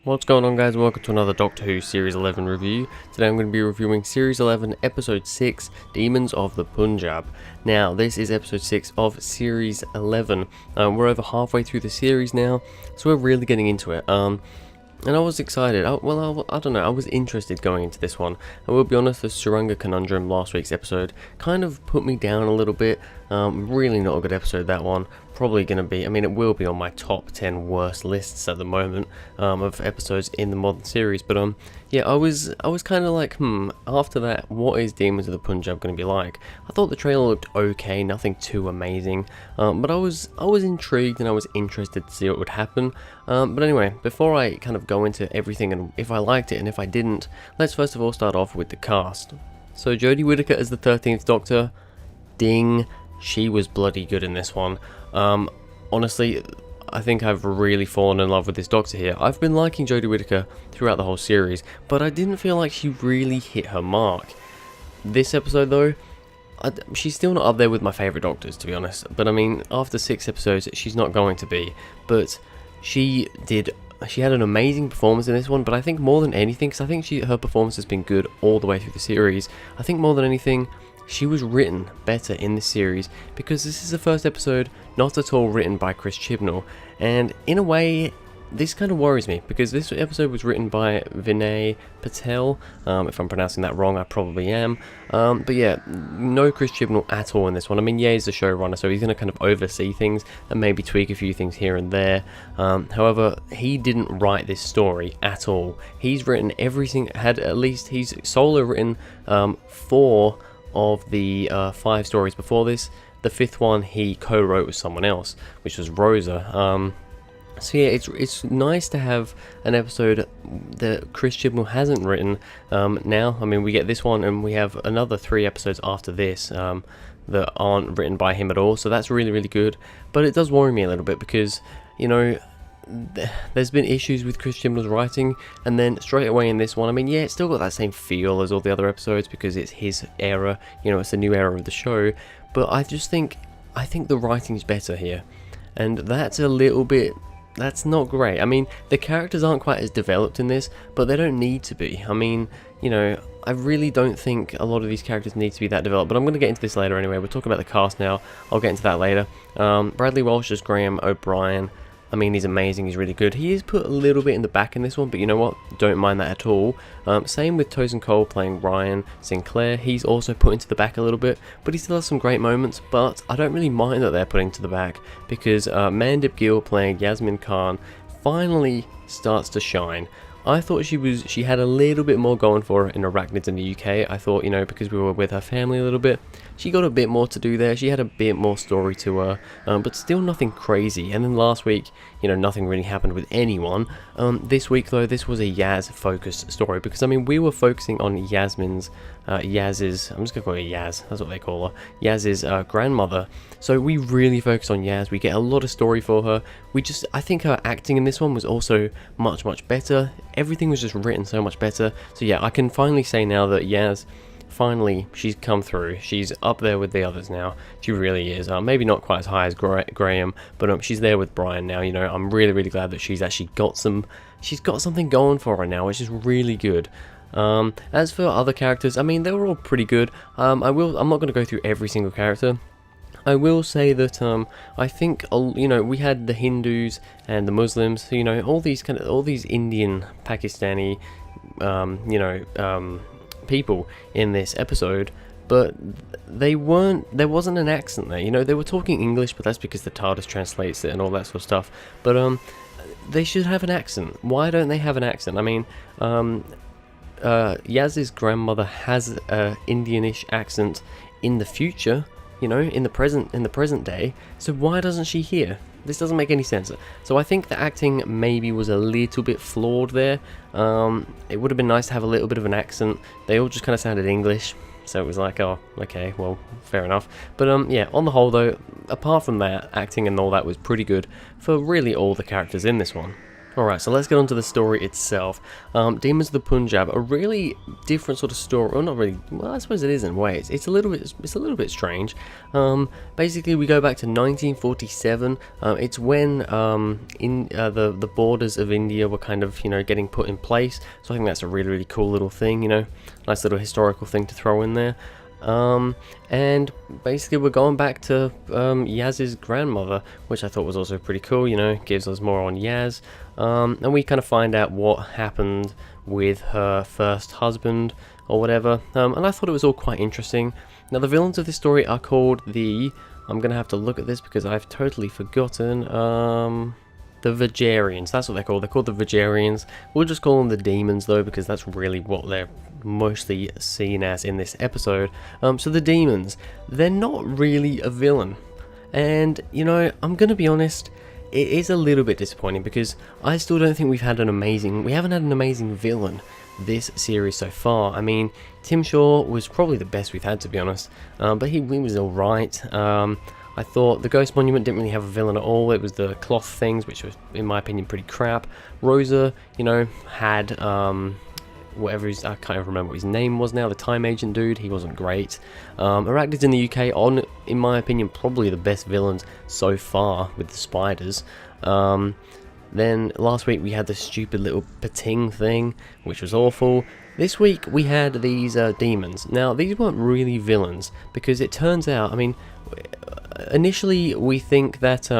What's going on, guys? Welcome to another Doctor Who Series 11 review. Today I'm going to be reviewing Series 11 Episode 6, Demons of the Punjab. Now, this is Episode 6 of Series 11. We're over halfway through the series now, so we're really getting into it. And I was excited. I don't know, I was interested going into this one. I will be honest, the Suranga Conundrum last week's episode kind of put me down a little bit. Really not a good episode, that one. Probably going to be, it will be on my top 10 worst lists at the moment of episodes in the modern series. But yeah, I was kind of like, after that, what is Demons of the Punjab going to be like? I thought the trailer looked okay, nothing too amazing, but I was intrigued and I was interested to see what would happen. But anyway, before I kind of go into everything and if I liked it and if I didn't, let's first of all start off with the cast. So Jodie Whittaker as the 13th Doctor, ding, she was bloody good in this one. Honestly, I think I've really fallen in love with this Doctor here. I've been liking Jodie Whittaker throughout the whole series, but I didn't feel like she really hit her mark. This episode though, she's still not up there with my favourite Doctors, to be honest. But after 6 episodes, she's not going to be. But she had an amazing performance in this one, but I think more than anything, because I think her performance has been good all the way through the series, I think more than anything, she was written better in this series, because this is the first episode not at all written by Chris Chibnall, and in a way this kind of worries me, because this episode was written by Vinay Patel. If I'm pronouncing that wrong, I probably am, but yeah, no Chris Chibnall at all in this one. Yeah, he's the showrunner, so he's going to kind of oversee things and maybe tweak a few things here and there. However, he didn't write this story at all. He's written everything, he's solo written 4 of the 5 stories before this. The 5th one he co-wrote with someone else, which was Rosa. So yeah, it's nice to have an episode that Chris Chibnall hasn't written now. We get this one and we have another 3 episodes after this that aren't written by him at all, so that's really, really good. But it does worry me a little bit because, there's been issues with Chris Chibnall's writing, and then straight away in this one, yeah, it's still got that same feel as all the other episodes because it's his era, it's a new era of the show, but I think the writing's better here, and that's not great. The characters aren't quite as developed in this, but they don't need to be. I really don't think a lot of these characters need to be that developed, but I'm going to get into this later anyway. We're talking about the cast now, I'll get into that later. Bradley Walsh as Graham O'Brien. He's amazing, he's really good. He is put a little bit in the back in this one, but you know what? Don't mind that at all. Same with Tosin Cole playing Ryan Sinclair. He's also put into the back a little bit, but he still has some great moments. But I don't really mind that they're putting to the back, because Mandip Gill playing Yasmin Khan finally starts to shine. I thought she had a little bit more going for her in Arachnids in the UK. I thought, because we were with her family a little bit, she got a bit more to do there. She had a bit more story to her, but still nothing crazy. And then last week, nothing really happened with anyone. This week though, this was a Yaz-focused story, because we were focusing on Yaz's, I'm just gonna call her Yaz, that's what they call her, Yaz's grandmother. So we really focus on Yaz, we get a lot of story for her. I think her acting in this one was also much, much better. Everything was just written so much better. So yeah, I can finally say now that Yaz, finally, she's come through. She's up there with the others now. She really is. Maybe not quite as high as Graham, but she's there with Brian now. I'm really, really glad that she's actually got something going for her now, which is really good. As for other characters, they were all pretty good. I'm not going to go through every single character. I will say that I think we had the Hindus and the Muslims, so, all these Indian, Pakistani, people in this episode, but there wasn't an accent there. They were talking English, but that's because the TARDIS translates it and all that sort of stuff. But they should have an accent. Why don't they have an accent? Yaz's grandmother has a Indianish accent in the future, in the present day, so why doesn't she here? This doesn't make any sense. So I think the acting maybe was a little bit flawed there. It would have been nice to have a little bit of an accent. They all just kind of sounded English, so it was like, oh, okay, well, fair enough. But yeah, on the whole though, apart from that, acting and all that was pretty good for really all the characters in this one. Alright, so let's get on to the story itself. Demons of the Punjab, a really different sort of story, or not really, well I suppose it is in ways. It's a little bit strange. Basically we go back to 1947. It's when the borders of India were kind of, getting put in place. So I think that's a really cool little thing, nice little historical thing to throw in there. And basically we're going back to Yaz's grandmother, which I thought was also pretty cool, gives us more on Yaz. And we kind of find out what happened with her first husband or whatever, and I thought it was all quite interesting. Now the villains of this story are called I'm gonna have to look at this because I've totally forgotten, the Vajarians, that's what they're called the Vajarians. We'll just call them the demons though, because that's really what they're mostly seen as in this episode. So the demons, they're not really a villain, and I'm gonna be honest, it is a little bit disappointing because I still don't think we haven't had an amazing villain this series so far. I mean, Tim Shaw was probably the best we've had, to be honest, but he was alright. I thought the Ghost Monument didn't really have a villain at all. It was the cloth things, which was, in my opinion, pretty crap. Rosa, had whatever I can't even remember what his name was now, the time agent dude, he wasn't great. Arachnids in the UK in my opinion, probably the best villains so far with the spiders. Then last week we had the stupid little Pating thing, which was awful. This week we had these demons. Now these weren't really villains, because it turns out, initially we think that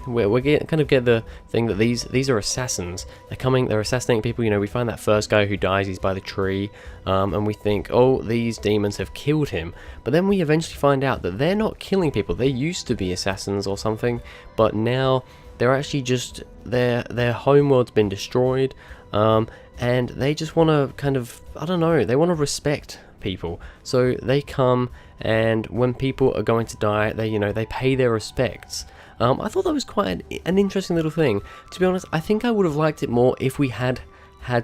we get the thing that these are assassins. They're assassinating people. We find that first guy who dies, he's by the tree, and we think, oh, these demons have killed him. But then we eventually find out that they're not killing people. They used to be assassins or something, but now they're actually just their homeworld's been destroyed, and they just want to they want to respect people. So they come, and when people are going to die, they pay their respects. I thought that was quite an interesting little thing. To be honest, I think I would have liked it more if we had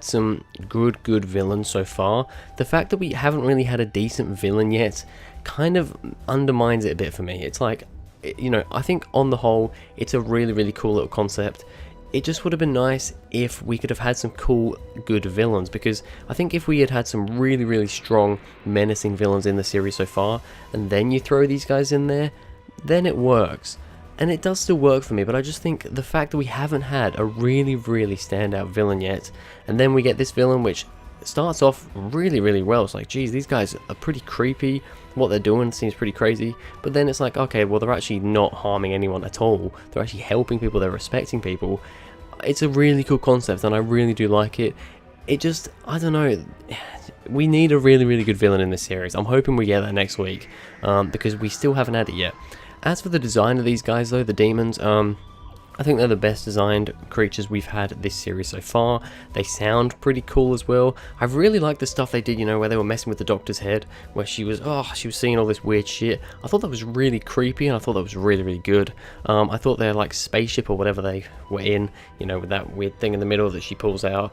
some good villains so far. The fact that we haven't really had a decent villain yet kind of undermines it a bit for me. It's like, I think on the whole it's a really cool little concept. It just would have been nice if we could have had some cool, good villains, because I think if we had some really strong, menacing villains in the series so far, and then you throw these guys in there, then it works. And it does still work for me, but I just think the fact that we haven't had a really standout villain yet, and then we get this villain which starts off really well. It's like, geez, these guys are pretty creepy. What they're doing seems pretty crazy, but then it's like, okay, well, they're actually not harming anyone at all. They're actually helping people. They're respecting people. It's a really cool concept, and I really do like it. It just, I don't know, we need a really good villain in this series. I'm hoping we get that next week, because we still haven't had it yet. As for the design of these guys though, the demons, I think they're the best designed creatures we've had this series so far. They sound pretty cool as well. I really like the stuff they did, where they were messing with the Doctor's head, where she was seeing all this weird shit. I thought that was really creepy, and I thought that was really good. I thought their spaceship or whatever they were in, with that weird thing in the middle that she pulls out.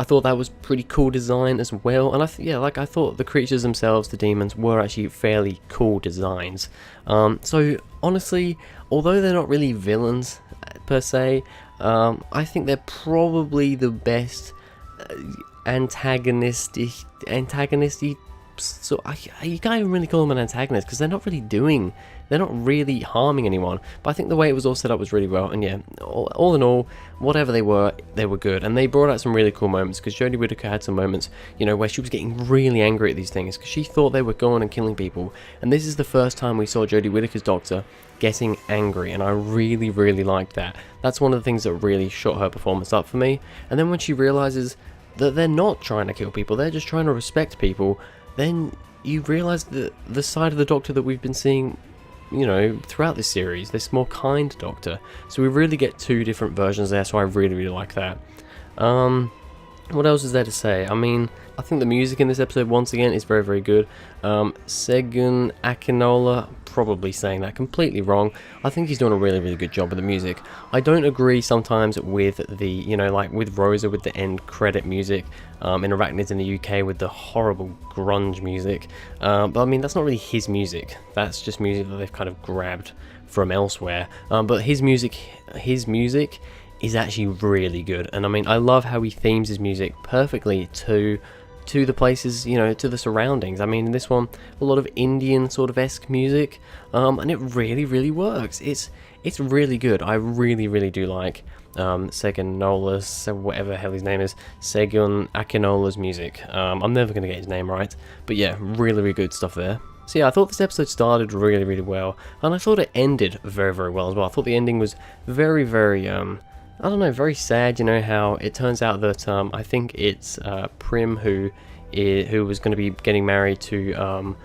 I thought that was pretty cool design as well, and I thought the creatures themselves, the demons, were actually fairly cool designs. So honestly, although they're not really villains per se, I think they're probably the best antagonistic. So you can't even really call them an antagonist, because they're not really harming anyone. But I think the way it was all set up was really well, and yeah, all in all, whatever they were good, and they brought out some really cool moments, because Jodie Whittaker had some moments, where she was getting really angry at these things, because she thought they were going and killing people, and this is the first time we saw Jodie Whittaker's Doctor getting angry, and I really liked that. That's one of the things that really shot her performance up for me. And then when she realizes that they're not trying to kill people, they're just trying to respect people, then you realise that the side of the Doctor that we've been seeing, throughout this series, this more kind Doctor. So we really get two different versions there, so I really like that. What else is there to say? I think the music in this episode, once again, is very good. Segun Akinola, probably saying that completely wrong. I think he's doing a really good job with the music. I don't agree sometimes with the, with Rosa, with the end credit music, in Arachnids in the UK with the horrible grunge music. But that's not really his music. That's just music that they've kind of grabbed from elsewhere. But his music is actually really good. And I mean, I love how he themes his music perfectly to the places, you know, to the surroundings. I mean, in this one, a lot of Indian sort of esque music, and it really works. It's really good. I really do like Segun Nola's, whatever the hell his name is, Segun Akinola's music. I'm never gonna get his name right, but yeah, really good stuff there. So yeah, I thought this episode started really well, and I thought it ended very well as well. I thought the ending was very I don't know, very sad. You know how it turns out that I think it's Prim who was going to be getting married to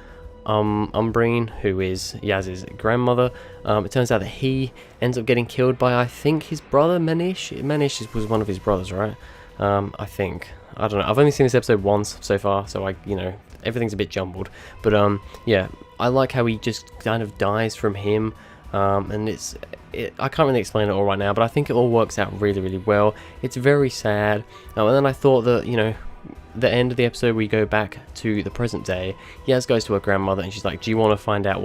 Umbreen, who is Yaz's grandmother. It turns out that he ends up getting killed by, I think, his brother Manish. Manish was one of his brothers, right? I think. I don't know. I've only seen this episode once so far, so everything's a bit jumbled. But yeah, I like how he just kind of dies from him. And I can't really explain it all right now, but I think it all works out really well. It's very sad. And then I thought that, you know, the end of the episode, we go back to the present day. Yaz goes to her grandmother and she's like, "Do you want to find out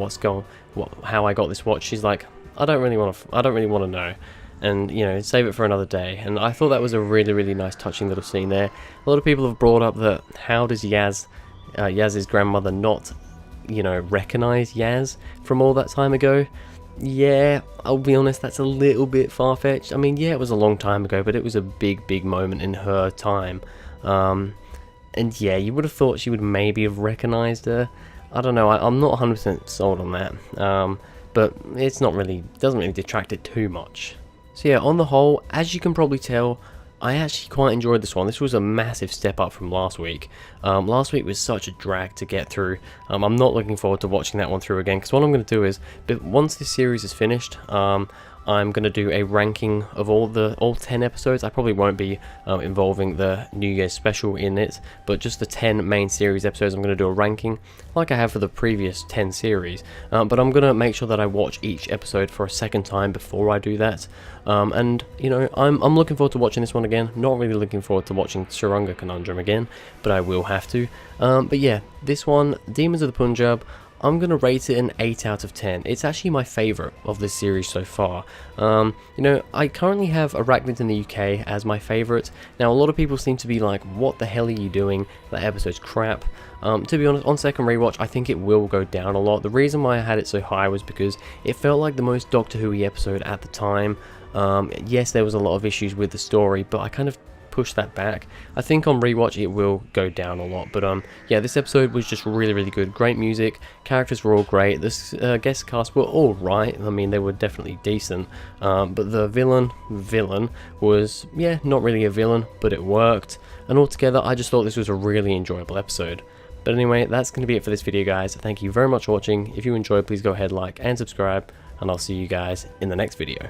how I got this watch?" She's like, I don't really want to know, and you know, save it for another day." And I thought that was a really nice, touching little scene there. A lot of people have brought up that how does Yaz's grandmother not, you know, recognize Yaz from all that time ago? Yeah, I'll be honest, that's a little bit far-fetched. I mean, yeah, it was a long time ago, but it was a big moment in her time. And yeah, you would have thought she would maybe have recognized her. I don't know, I'm not 100% sold on that. But it's not really, doesn't really detract it too much. So yeah, on the whole, as you can probably tell, I actually quite enjoyed this one. This was a massive step up from last week. Last week was such a drag to get through. I'm not looking forward to watching that one through again, because what I'm going to do is, once this series is finished, I'm going to do a ranking of all 10 episodes. I probably won't be involving the New Year's special in it, but just the 10 main series episodes, I'm going to do a ranking like I have for the previous 10 series. But I'm going to make sure that I watch each episode for a second time before I do that. And, you know, I'm looking forward to watching this one again. Not really looking forward to watching Suranga Conundrum again, but I will have to. But yeah, this one, Demons of the Punjab, I'm going to rate it an 8 out of 10. It's actually my favourite of this series so far. You know, I currently have Arachnid in the UK as my favourite. Now, a lot of people seem to be like, what the hell are you doing? That episode's crap. To be honest, on second rewatch, I think it will go down a lot. The reason why I had it so high was because it felt like the most Doctor Who-y episode at the time. Yes, there was a lot of issues with the story, but I kind of push that back. I think on rewatch it will go down a lot, but yeah, this episode was just really good. Great music, characters were all great, this guest cast were all right. I mean, they were definitely decent, but the villain was, yeah, not really a villain, but it worked, and altogether I just thought this was a really enjoyable episode. But anyway, that's going to be it for this video, guys. Thank you very much for watching. If you enjoyed, please go ahead, like and subscribe, and I'll see you guys in the next video.